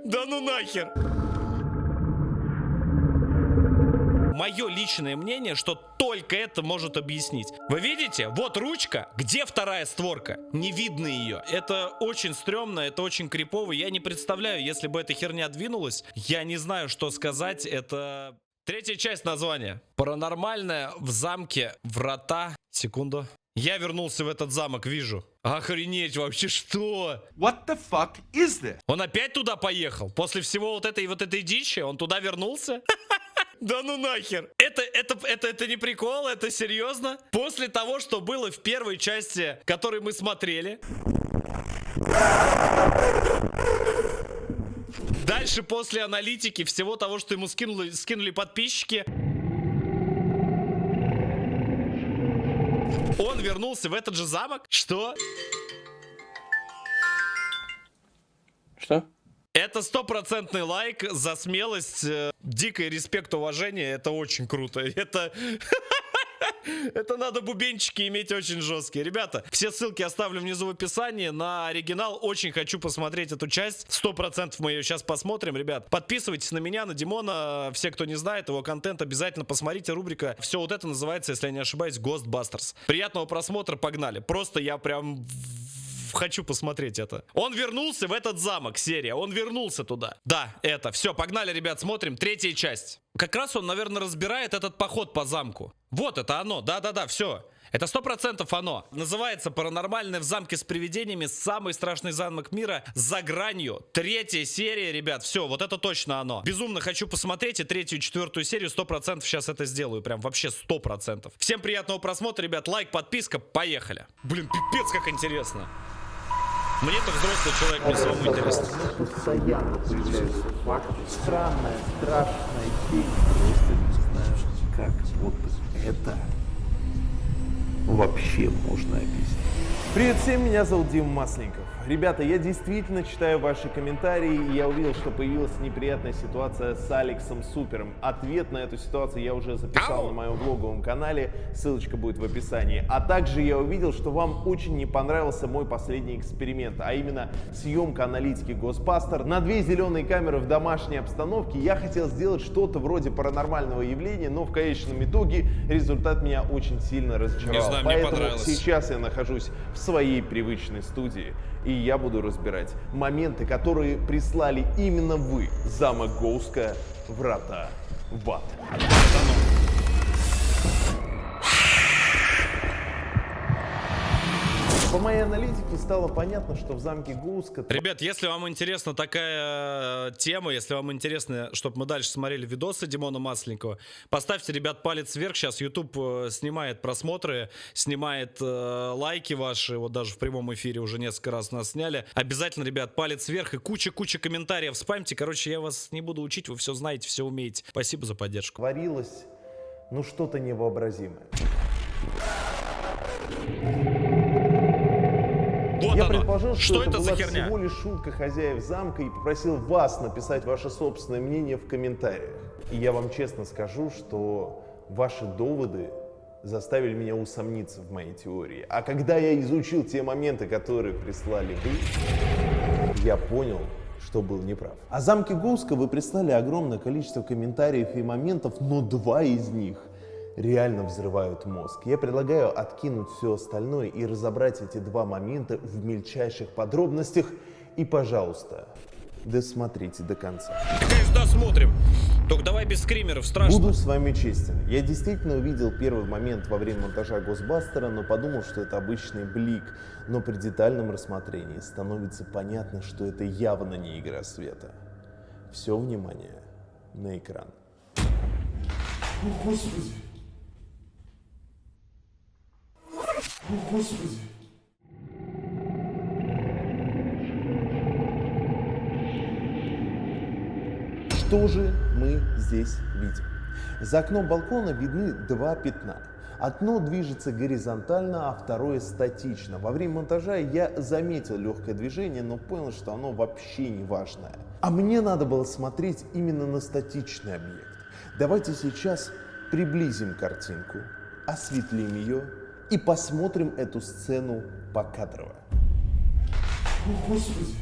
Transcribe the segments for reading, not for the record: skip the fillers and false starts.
Да ну нахер. Мое личное мнение, что только это может объяснить. Вы видите? Вот ручка. Где вторая створка? Не видно ее. Это очень стрёмно, это очень крипово. Я не представляю, если бы эта херня двинулась. Я не знаю, что сказать. Это... Третья часть названия. Паранормальное в замке врата. Секунду. Я вернулся в этот замок, вижу. Охренеть, вообще что? What the fuck is this? Он опять туда поехал? После всего вот этой дичи он туда вернулся? Да ну нахер. Это не прикол, это серьезно? После того, что было в первой части, которую мы смотрели. Дальше, после аналитики, всего того, что ему скинули подписчики. Он вернулся в этот же замок? Что? Что? Это стопроцентный лайк за смелость, дикий респект, уважение. Это очень круто. Это... Это надо бубенчики иметь очень жесткие. Ребята, все ссылки оставлю внизу в описании. На оригинал очень хочу посмотреть эту часть. 100% мы ее сейчас посмотрим. Ребят, подписывайтесь на меня, на Димона. Все, кто не знает его контент, обязательно посмотрите. Рубрика «Все вот это» называется, если я не ошибаюсь, Ghostbusters. Приятного просмотра, погнали. Просто я прям... хочу посмотреть это. Он вернулся в этот замок, серия. Он вернулся туда. Да, это. Все, погнали, ребят, смотрим. Третья часть. Как раз он, наверное, разбирает этот поход по замку. Вот это оно. Да-да-да, все. Это 100% оно. Называется «Паранормальное в замке с привидениями. Самый страшный замок мира. За гранью». Третья серия, ребят. Все, вот это точно оно. Безумно хочу посмотреть и третью, и четвертую серию. 100% сейчас это сделаю. Прям вообще 100%. Всем приятного просмотра, ребят. Лайк, подписка. Поехали. Блин, пипец как интересно. Мне-то взрослый человек, мне самому интересно. Постоянно появляются факты. Странная, страшная тень. Просто не знаю, как вот это вообще можно объяснить. Привет всем, меня зовут Дима Масленников. Ребята, я действительно читаю ваши комментарии, и я увидел, что появилась неприятная ситуация с Алексом Супером. Ответ на эту ситуацию я уже записал на моем влоговом канале, ссылочка будет в описании. А также я увидел, что вам очень не понравился мой последний эксперимент, а именно съемка аналитики Ghostbusters. На 2 зеленые камеры в домашней обстановке я хотел сделать что-то вроде паранормального явления, но в конечном итоге результат меня очень сильно разочаровал. Не знаю, мне Поэтому понравилось. сейчас я нахожусь в своей привычной студии. И я буду разбирать моменты, которые прислали именно вы. Замок Гоуска, врата в ад. По моей аналитике стало понятно, что в замке Гоуска... Ребят, если вам интересна такая тема, если вам интересно, чтобы мы дальше смотрели видосы Димона Масленникова, поставьте, ребят, палец вверх. Сейчас YouTube снимает просмотры, снимает лайки ваши. Вот даже в прямом эфире уже несколько раз нас сняли. Обязательно, ребят, палец вверх и куча комментариев спамьте. Короче, я вас не буду учить, вы все знаете, все умеете. Спасибо за поддержку. Творилось, ну, что-то невообразимое. Вот Я оно. предположил, что это это была за херня? всего лишь шутка хозяев замка и попросил вас написать ваше собственное мнение в комментариях. И я вам честно скажу, что ваши доводы заставили меня усомниться в моей теории. А когда я изучил те моменты, которые прислали вы, я понял, что был неправ. О замке Гоуска вы прислали огромное количество комментариев и моментов, но 2 из них реально взрывают мозг. Я предлагаю откинуть все остальное и разобрать эти 2 момента в мельчайших подробностях. И, пожалуйста, досмотрите до конца. Конечно, досмотрим. Только давай без скримеров, страшно. Буду с вами честен. Я действительно увидел первый момент во время монтажа Ghostbusters, но подумал, что это обычный блик. Но при детальном рассмотрении становится понятно, что это явно не игра света. Все внимание на экран. О, Господи! О, Господи! Что же мы здесь видим? За окном балкона видны 2 пятна. Одно движется горизонтально, а второе статично. Во время монтажа я заметил легкое движение, но понял, что оно вообще не важное. А мне надо было смотреть именно на статичный объект. Давайте сейчас приблизим картинку, осветлим ее и посмотрим эту сцену покадрово. О, Господи!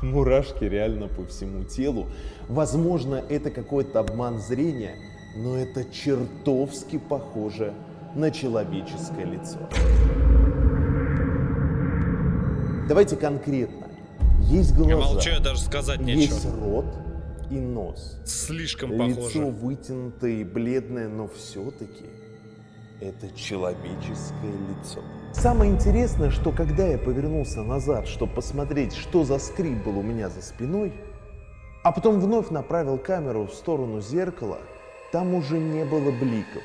Мурашки реально по всему телу. Возможно, это какой-то обман зрения, но это чертовски похоже на человеческое лицо. Давайте конкретно. Есть глаза, Я молчу, я даже сказать нечего. есть рот и нос. Слишком Лицо похоже. вытянутое и бледное, но все-таки это человеческое лицо. Самое интересное, что когда я повернулся назад, чтобы посмотреть, что за скрип был у меня за спиной, а потом вновь направил камеру в сторону зеркала, там уже не было бликов.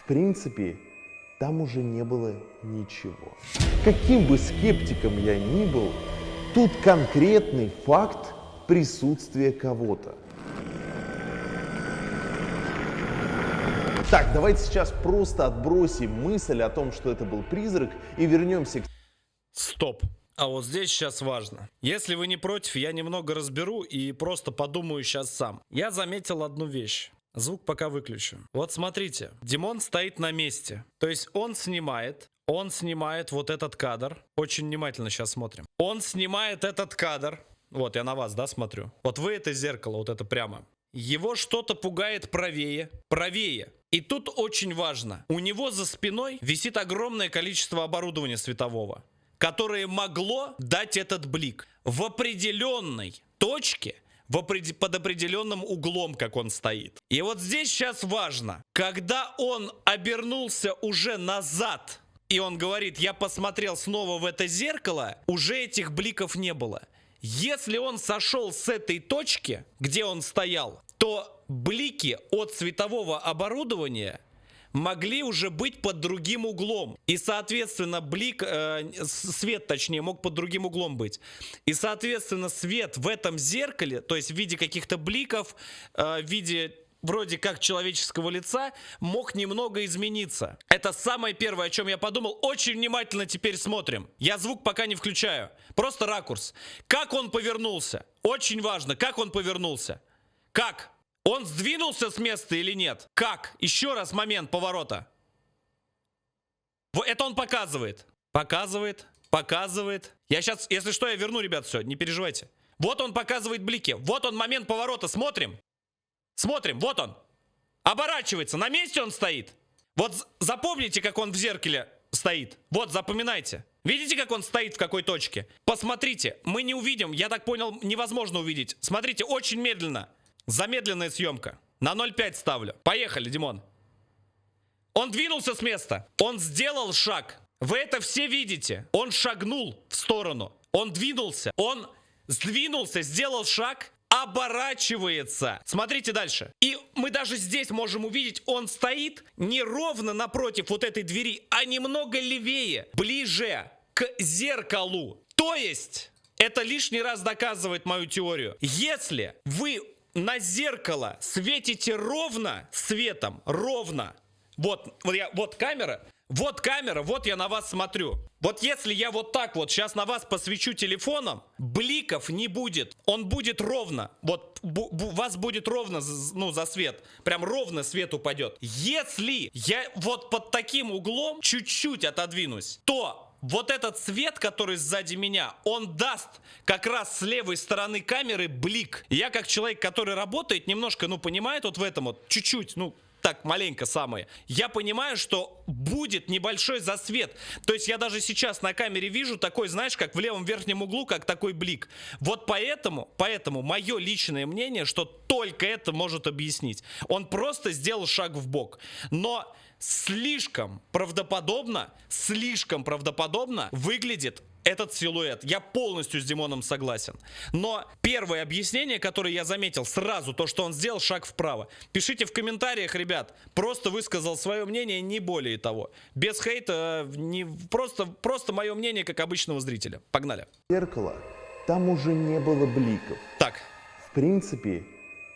В принципе, там уже не было ничего. Каким бы скептиком я ни был, тут конкретный факт присутствия кого-то. Так, давайте сейчас просто отбросим мысль о том, что это был призрак, и вернемся к... Стоп. А вот здесь сейчас важно. Если вы не против, я немного разберу и просто подумаю сейчас сам. Я заметил одну вещь. Звук пока выключу. Вот смотрите, Димон стоит на месте. То есть он снимает вот этот кадр. Очень внимательно сейчас смотрим. Он снимает этот кадр. Вот, я на вас, да, смотрю. Вот вы это зеркало, вот это прямо. Его что-то пугает правее. И тут очень важно. У него за спиной висит огромное количество оборудования светового, которое могло дать этот блик в определенной точке, под определенным углом, как он стоит. И вот здесь сейчас важно. Когда он обернулся уже назад, и он говорит, я посмотрел снова в это зеркало, уже этих бликов не было. Если он сошел с этой точки, где он стоял, то блики от светового оборудования могли уже быть под другим углом. И, соответственно, свет, точнее, мог под другим углом быть. И, соответственно, свет в этом зеркале, то есть в виде каких-то бликов, в виде вроде как человеческого лица, мог немного измениться. Это самое первое, о чем я подумал. Очень внимательно теперь смотрим. Я звук пока не включаю. Просто ракурс. Как он повернулся? Очень важно, как он повернулся. Как? Он сдвинулся с места или нет? Как? Еще раз момент поворота. Это он показывает. Показывает. Я сейчас, если что, я верну, ребят, все, не переживайте. Вот он показывает блики. Вот он момент поворота. Смотрим, вот он. Оборачивается. На месте он стоит. Вот запомните, как он в зеркале стоит. Вот, запоминайте. Видите, как он стоит в какой точке? Посмотрите. Мы не увидим. Я так понял, невозможно увидеть. Смотрите, очень медленно. Замедленная съемка. На 0,5 ставлю. Поехали, Димон. Он двинулся с места. Он сделал шаг. Вы это все видите. Он шагнул в сторону. Он двинулся. Он сдвинулся, сделал шаг, оборачивается. Смотрите дальше. И мы даже здесь можем увидеть, он стоит не ровно напротив вот этой двери, а немного левее, ближе к зеркалу. То есть, это лишний раз доказывает мою теорию. Если вы на зеркало светите ровно светом, ровно. Вот камера, вот я на вас смотрю. Вот если я вот так вот сейчас на вас посвечу телефоном, бликов не будет. Он будет ровно. Вот вас будет ровно, за свет. Прям ровно свет упадет. Если я вот под таким углом чуть-чуть отодвинусь, то вот этот свет, который сзади меня, он даст как раз с левой стороны камеры блик. Я как человек, который работает, немножко, понимает вот в этом вот, чуть-чуть, так, маленько самое. Я понимаю, что будет небольшой засвет. То есть я даже сейчас на камере вижу такой, знаешь, как в левом верхнем углу, как такой блик. Вот поэтому мое личное мнение, что только это может объяснить. Он просто сделал шаг вбок. Но слишком правдоподобно выглядит этот силуэт. Я полностью с Димоном согласен. Но первое объяснение, которое я заметил сразу, то, что он сделал шаг вправо. Пишите в комментариях, ребят. Просто высказал свое мнение, не более того. Без хейта, просто мое мнение, как обычного зрителя. Погнали. Зеркало, там уже не было бликов. Так. В принципе,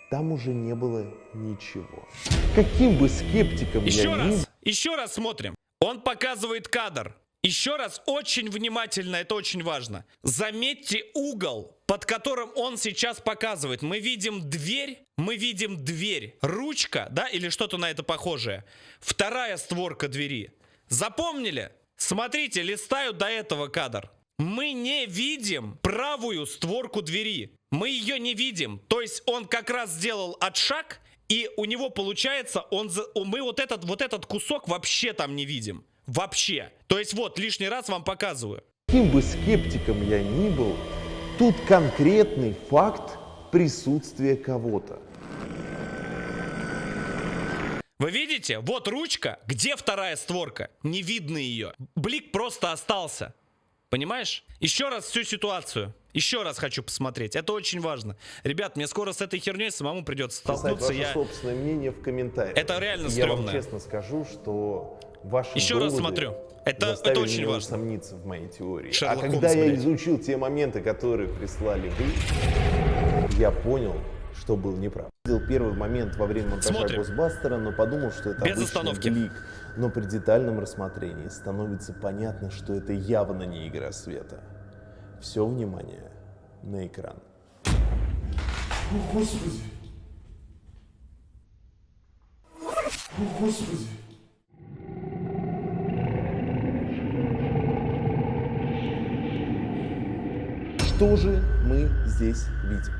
там уже не было ничего. Каким бы скептиком Еще раз смотрим. Он показывает кадр. Еще раз, очень внимательно, это очень важно. Заметьте угол, под которым он сейчас показывает. Мы видим дверь, ручка, да, или что-то на это похожее. Вторая створка двери. Запомнили? Смотрите, листаю до этого кадр. Мы не видим правую створку двери. Мы ее не видим. То есть он как раз сделал отшаг, и у него получается, мы вот этот кусок вообще там не видим. Вообще. То есть вот, лишний раз вам показываю. Каким бы скептиком я ни был, тут конкретный факт присутствия кого-то. Вы видите? Вот ручка. Где вторая створка? Не видно ее. Блик просто остался. Понимаешь? Еще раз всю ситуацию. Еще раз хочу посмотреть. Это очень важно. Ребят, мне скоро с этой херней самому придется столкнуться. Ваше собственное мнение в комментариях. Это реально Я вам стрёмно. честно скажу, что ваши Еще раз смотрю. Это очень важно. Усомниться в моей теории. Шерлок а когда Холмс, я блядь. изучил те моменты, которые прислали вы, я понял, что был неправ. Видел первый момент во время монтажа Смотрим. Госбастера, но подумал, что это Без обычный остановки. глик. Но при детальном рассмотрении становится понятно, что это явно не игра света. Все внимание на экран. О, Господи. О, Господи. Что же мы здесь видим?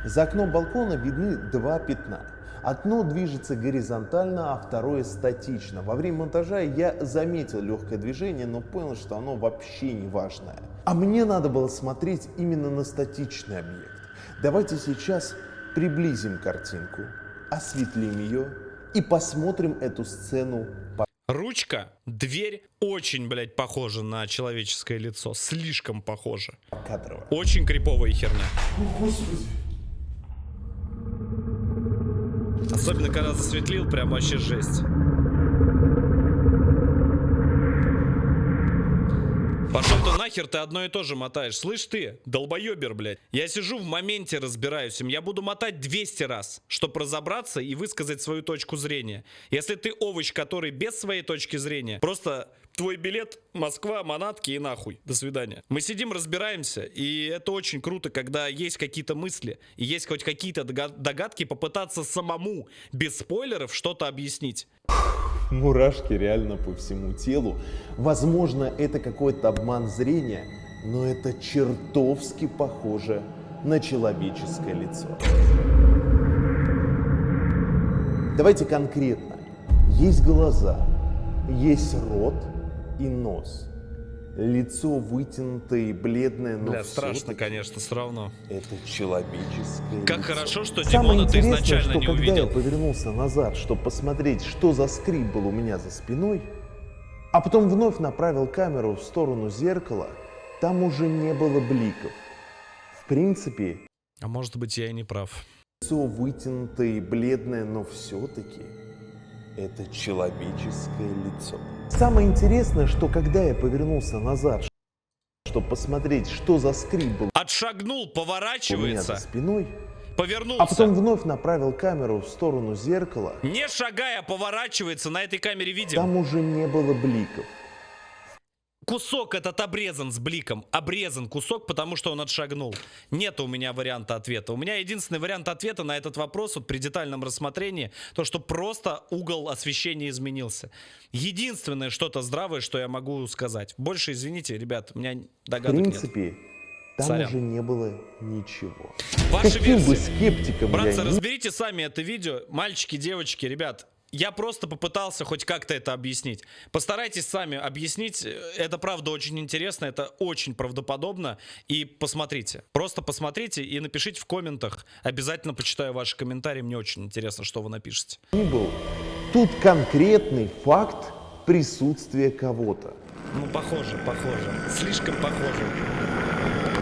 За окном балкона видны два пятна. Одно движется горизонтально, а второе статично. Во время монтажа я заметил легкое движение, но понял, что оно вообще не важное. А мне надо было смотреть именно на статичный объект. Давайте сейчас приблизим картинку, осветлим ее и посмотрим эту сцену Ручка, дверь очень, блядь, похожа на человеческое лицо. Слишком похожа. покадрово. Очень криповая херня. О, Господи. Особенно, когда засветлил, прям вообще жесть. Пошел ты нахер, ты одно и то же мотаешь. Слышь ты, долбоебер, блядь. Я сижу в моменте, разбираюсь им. Я буду мотать 200 раз, чтобы разобраться и высказать свою точку зрения. Если ты овощ, который без своей точки зрения, просто твой билет Москва, манатки и нахуй. До свидания. Мы сидим, разбираемся, и это очень круто, когда есть какие-то мысли, и есть хоть какие-то догадки, попытаться самому, без спойлеров, что-то объяснить. Мурашки реально по всему телу. Возможно, это какой-то обман зрения, но это чертовски похоже на человеческое лицо. Давайте конкретно. Есть глаза, есть рот и нос. Лицо вытянутое и бледное, но Бля, страшно, всё-таки конечно, все равно. это человеческое Как лицо. хорошо, что Самое Димона ты интересное, изначально что не когда увидел. я повернулся назад, чтобы посмотреть, что за скрип был у меня за спиной, а потом вновь направил камеру в сторону зеркала, там уже не было бликов. В принципе, А может быть, я и не прав. лицо вытянутое и бледное, но все-таки это человеческое лицо. Самое интересное, что когда я повернулся назад, чтобы посмотреть, что за скрип был Отшагнул, у меня за поворачивается, спиной, повернулся. а потом вновь направил камеру в сторону зеркала, Не шагая, поворачивается, на этой камере видим. там уже не было бликов. Кусок этот обрезан с бликом. Обрезан кусок, потому что он отшагнул. Нет у меня варианта ответа. У меня единственный вариант ответа на этот вопрос вот при детальном рассмотрении, то, что просто угол освещения изменился. Единственное что-то здравое, что я могу сказать. Больше, извините, ребят, у меня В догадок нет. принципе, там Сорян. уже не было ничего. Ваши Каким бы версии. скептиком Братцы, я ни разберите сами это видео. Мальчики, девочки, ребят. Я просто попытался хоть как-то это объяснить. Постарайтесь сами объяснить. Это правда очень интересно, это очень правдоподобно. И посмотрите. Просто посмотрите и напишите в комментах. Обязательно почитаю ваши комментарии. Мне очень интересно, что вы напишете. был, тут конкретный факт присутствия кого-то. Ну, похоже. Слишком похоже.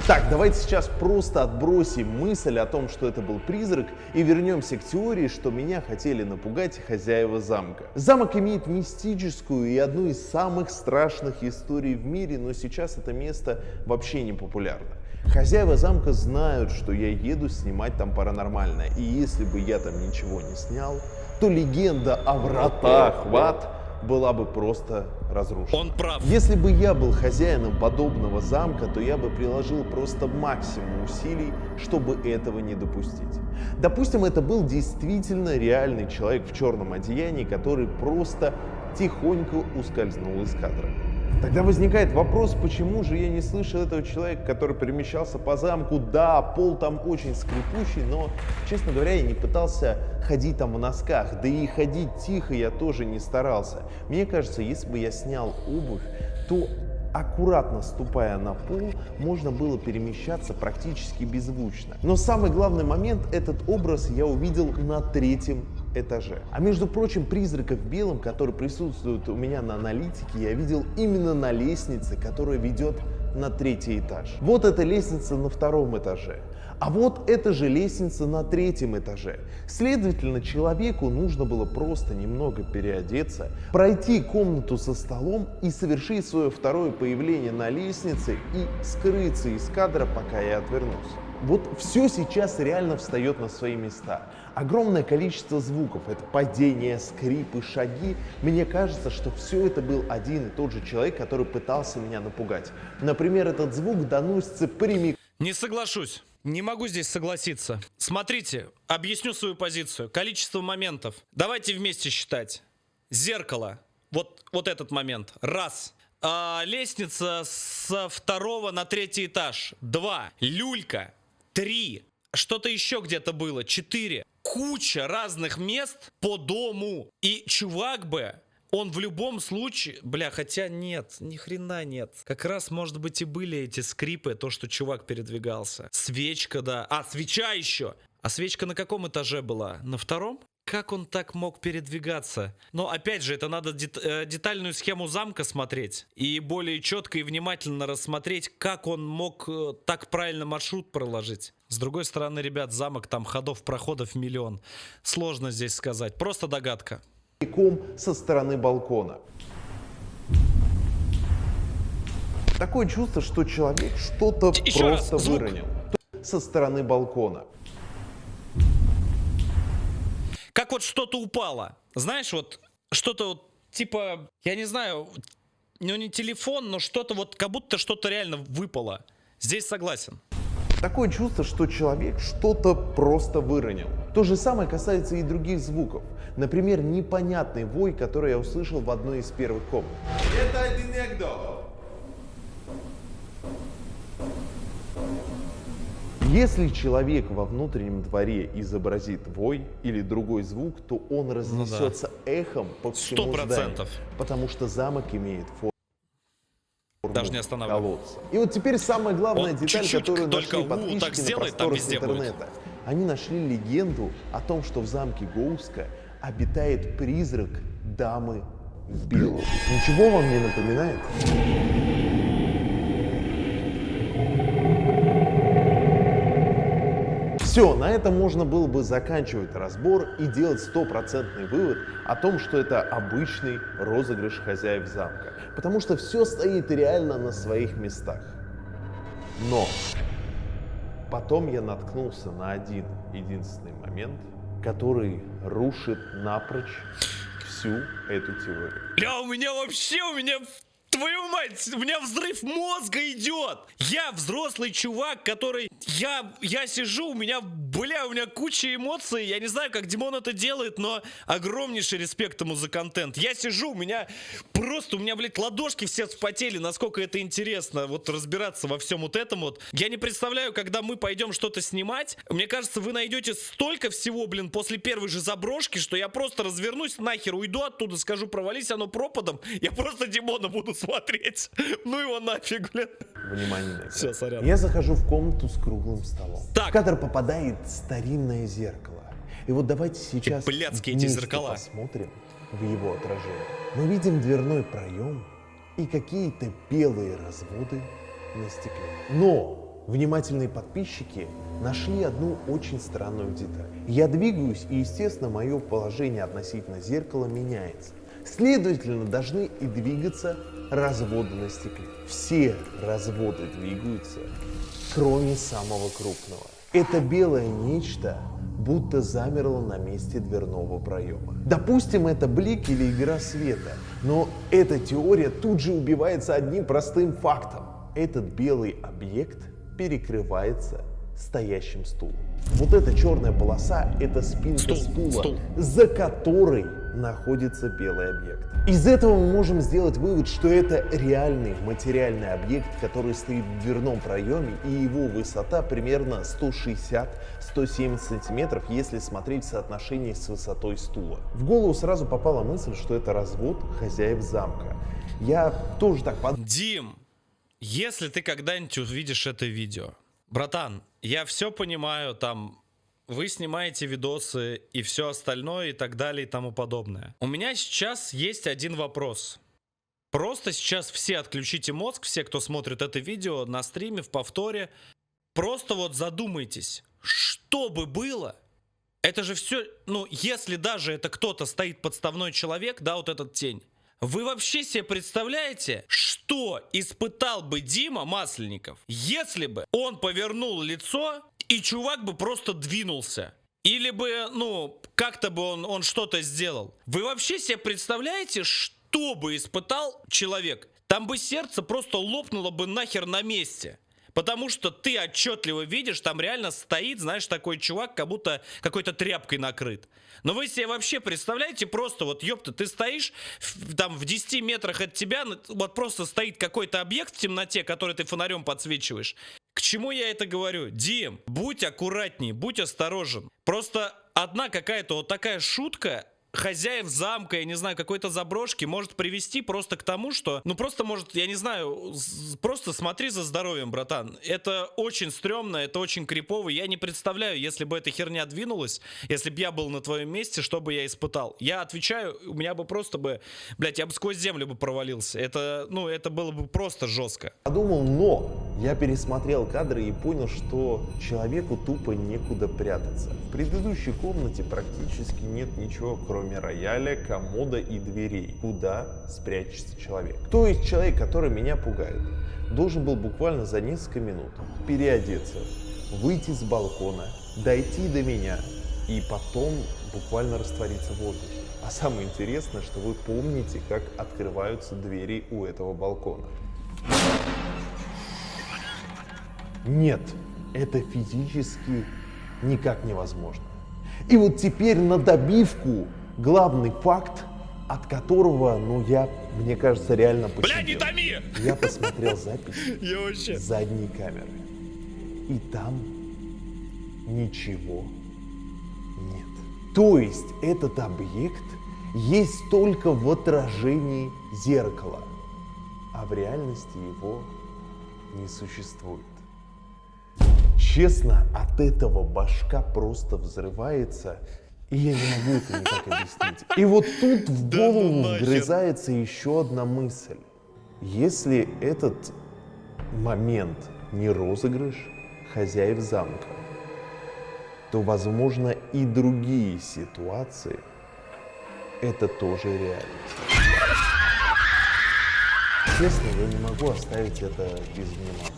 Так, давайте сейчас просто отбросим мысль о том, что это был призрак, и вернемся к теории, что меня хотели напугать хозяева замка. Замок имеет мистическую и одну из самых страшных историй в мире, но сейчас это место вообще не популярно. Хозяева замка знают, что я еду снимать там паранормальное, и если бы я там ничего не снял, то легенда о вратах в ад была бы просто разрушена. Он прав. Если бы я был хозяином подобного замка, то я бы приложил просто максимум усилий, чтобы этого не допустить. Допустим, это был действительно реальный человек в черном одеянии, который просто тихонько ускользнул из кадра. Тогда возникает вопрос, почему же я не слышал этого человека, который перемещался по замку. Да, пол там очень скрипучий, но, честно говоря, я не пытался ходить там в носках. Да и ходить тихо я тоже не старался. Мне кажется, если бы я снял обувь, то, аккуратно ступая на пол, можно было перемещаться практически беззвучно. Но самый главный момент, этот образ я увидел на 3-м этаже. А между прочим, призрака в белом, который присутствует у меня на аналитике, я видел именно на лестнице, которая ведет на 3-й этаж. Вот эта лестница на 2-м этаже. А вот эта же лестница на 3-м этаже. Следовательно, человеку нужно было просто немного переодеться, пройти комнату со столом и совершить свое второе появление на лестнице и скрыться из кадра, пока я отвернулся. Вот все сейчас реально встает на свои места. Огромное количество звуков, это падение, скрипы, шаги. Мне кажется, что все это был один и тот же человек, который пытался меня напугать. Например, этот звук доносится прямиком. Не соглашусь. Не могу здесь согласиться. Смотрите, объясню свою позицию. Количество моментов. Давайте вместе считать. Зеркало. Вот этот момент. Раз. Лестница со 2-го на 3-й этаж. 2. Люлька. 3. Что-то еще где-то было. 4. Куча разных мест по дому. И чувак бы, он в любом случае... Бля, хотя нет, ни хрена нет. Как раз, может быть, и были эти скрипы, то, что чувак передвигался. Свечка, да. Свеча еще. А свечка на каком этаже была? На 2-м? Как он так мог передвигаться? Но опять же, это надо детальную схему замка смотреть. И более четко и внимательно рассмотреть, как он мог так правильно маршрут проложить. С другой стороны, ребят, замок, там ходов, проходов миллион. Сложно здесь сказать. Просто догадка. Со стороны балкона. Такое чувство, что человек что-то просто выронил. Со стороны балкона. Как вот что-то упало. Знаешь, вот что-то вот типа, я не знаю, ну не телефон, но что-то вот, как будто что-то реально выпало. Здесь согласен. Такое чувство, что человек что-то просто выронил. То же самое касается и других звуков. Например, непонятный вой, который я услышал в одной из первых комнат. Это анекдот. Если человек во внутреннем дворе изобразит вой или другой звук, то он разнесется эхом по всему зданию, потому что замок имеет форму даже не колодца. И вот теперь самая главная деталь, которую нашли подписчики на просторах интернета. Они нашли легенду о том, что в замке Гоуска обитает призрак дамы в белом. Ничего вам не напоминает? Все, на этом можно было бы заканчивать разбор и делать стопроцентный вывод о том, что это обычный розыгрыш хозяев замка. Потому что все стоит реально на своих местах. Но потом я наткнулся на один единственный момент, который рушит напрочь всю эту теорию. Бля, у меня... Твою мать, у меня взрыв мозга идет. Я взрослый чувак, который... Я сижу, у меня куча эмоций. Я не знаю, как Димон это делает, но огромнейший респект ему за контент. Я сижу, у меня, блядь, ладошки все вспотели, насколько это интересно, вот разбираться во всем вот этом вот. Я не представляю, когда мы пойдем что-то снимать. Мне кажется, вы найдете столько всего, блин, после первой же заброшки, что я просто развернусь нахер, уйду оттуда, скажу, провались оно пропадом. Я просто Димона буду смотреть. Ну его нафиг, блин. Внимание на экран. Все, сорян. Я захожу в комнату с круглым столом. Так. В кадр попадает старинное зеркало. И вот давайте сейчас блядские эти вместе зеркала. посмотрим в его отражение. Мы видим дверной проем и какие-то белые разводы на стекле. Но внимательные подписчики нашли одну очень странную деталь. Я двигаюсь, и, естественно, мое положение относительно зеркала меняется. Следовательно, должны и двигаться разводы на стекле. Все разводы двигаются, кроме самого крупного. Это белое нечто будто замерло на месте дверного проема. Допустим, это блик или игра света, но эта теория тут же убивается одним простым фактом. Этот белый объект перекрывается стоящим стулом. Вот эта черная полоса — это спинка стула, за которой находится белый объект. Из этого мы можем сделать вывод, что это реальный материальный объект, который стоит в дверном проеме, и его высота примерно 160-170 сантиметров, если смотреть в соотношении с высотой стула. В голову сразу попала мысль, что это развод хозяев замка. Я тоже так подумал. Дим, если ты когда-нибудь увидишь это видео, братан, я все понимаю, там вы снимаете видосы и все остальное и так далее и тому подобное. У меня сейчас есть один вопрос. Просто сейчас все отключите мозг, все, кто смотрит это видео на стриме, в повторе. Просто вот задумайтесь, что бы было? Это же все, ну, если даже это кто-то стоит подставной человек, да, вот этот тень. Вы вообще себе представляете, что испытал бы Дима Масленников, если бы он повернул лицо и чувак бы просто двинулся? Или бы, ну, как-то бы он что-то сделал? Вы вообще себе представляете, что бы испытал человек? Там бы сердце просто лопнуло бы нахер на месте. Потому что ты отчетливо видишь, там реально стоит, знаешь, такой чувак, как будто какой-то тряпкой накрыт. Но вы себе вообще представляете, просто вот, ёпта, ты стоишь там в 10 метрах от тебя, вот просто стоит какой-то объект в темноте, который ты фонарем подсвечиваешь. К чему я это говорю? Дим, будь аккуратней, будь осторожен. Просто одна какая-то вот такая шутка хозяев замка, я не знаю, какой-то заброшки может привести просто к тому, что, ну просто может, я не знаю, просто смотри за здоровьем, братан. Это очень стрёмно, это очень крипово. Я не представляю, если бы эта херня двинулась, если бы я был на твоем месте, что бы я испытал. Я отвечаю, у меня бы просто бы, блядь, я бы сквозь землю бы провалился. Это, ну, это было бы просто жестко. Подумал, но я пересмотрел кадры и понял, что человеку тупо некуда прятаться. В предыдущей комнате практически нет ничего, кроме рояля, комода и дверей. Куда спрячется человек? То есть человек, который меня пугает, должен был буквально за несколько минут переодеться, выйти с балкона, дойти до меня и потом буквально раствориться в воздухе. А самое интересное, что вы помните, как открываются двери у этого балкона. Нет, это физически никак невозможно. И вот теперь на добивку главный факт, от которого, ну, мне кажется, реально посидел. Бля, не томи! Я посмотрел запись Я вообще... с задней камеры. И там ничего нет. То есть этот объект есть только в отражении зеркала, а в реальности его не существует. Честно, от этого башка просто взрывается, и я не могу это никак объяснить. И вот тут в голову вгрызается еще одна мысль. Если этот момент не розыгрыш хозяев замка, то, возможно, и другие ситуации — это тоже реальность. Честно, я не могу оставить это без внимания.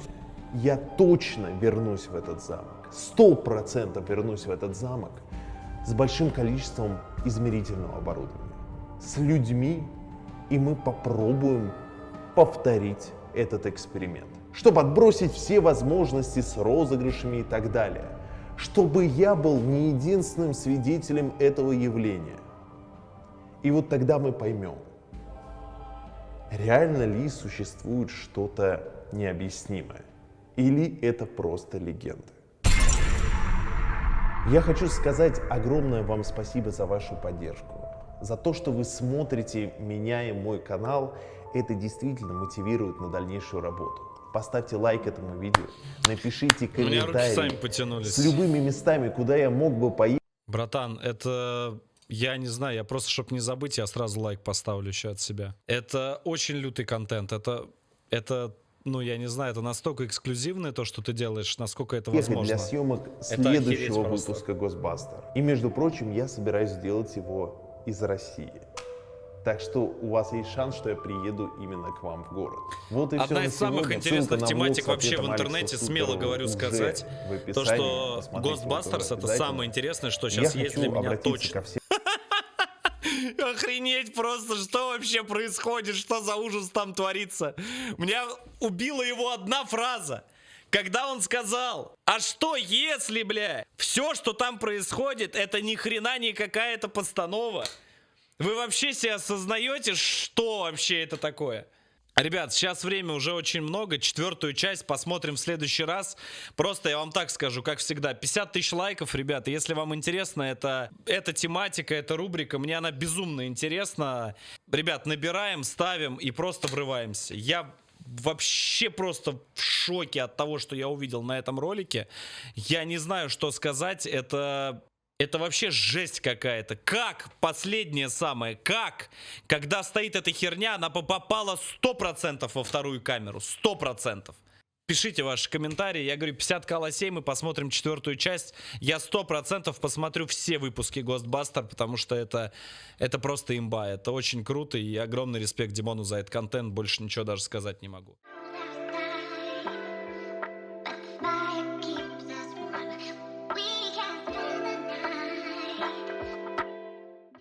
Я точно вернусь в этот замок. 100% вернусь в этот замок с большим количеством измерительного оборудования, с людьми, и мы попробуем повторить этот эксперимент, чтобы отбросить все возможности с розыгрышами и так далее, чтобы я был не единственным свидетелем этого явления. И вот тогда мы поймем, реально ли существует что-то необъяснимое, или это просто легенда. Я хочу сказать огромное вам спасибо за вашу поддержку, за то, что вы смотрите меня и мой канал. Это действительно мотивирует на дальнейшую работу. Поставьте лайк этому видео, напишите У меня руки сами комментарии потянулись. с любыми местами, куда я мог бы поехать. Братан, это... Я не знаю, я просто, чтобы не забыть, я сразу лайк поставлю еще от себя. Это очень лютый контент. Это, ну, я не знаю, это настолько эксклюзивное то, что ты делаешь, насколько это возможно. Для съемок Это охереть следующего просто. выпуска Госбастер. И, между прочим, я собираюсь сделать его из России. Так что у вас есть шанс, что я приеду именно к вам в город. Вот и все Одна на из самых сегодня. интересных Ссылка на тематик влог с вообще в ответом интернете, Алекса смело Сутерова говорю уже сказать, в то, описании. что Посмотрите его Ghostbusters тоже это обязательно. самое интересное, что Я сейчас есть хочу для меня обратиться точно. ко всем Охренеть просто, что вообще происходит, что за ужас там творится. Меня убила его одна фраза. Когда он сказал, а что если, бля, все, что там происходит, это ни хрена не какая-то постанова. Вы вообще себе осознаете, что вообще это такое? Ребят, сейчас время уже очень много. 4-ю часть посмотрим в следующий раз. Просто я вам так скажу, как всегда, 50 тысяч лайков, ребята. Если вам интересно, эта тематика, эта рубрика, мне она безумно интересна. Ребят, набираем, ставим и просто врываемся. Я вообще просто в шоке от того, что я увидел на этом ролике. Я не знаю, что сказать. Это вообще жесть какая-то. Как? Последнее самое. Как? Когда стоит эта херня, она попала 100% во вторую камеру. 100%. Пишите ваши комментарии. Я говорю, 50к лосей, мы посмотрим 4-ю часть. Я 100% посмотрю все выпуски Ghostbusters, потому что это просто имба. Это очень круто. И огромный респект Димону за этот контент. Больше ничего даже сказать не могу.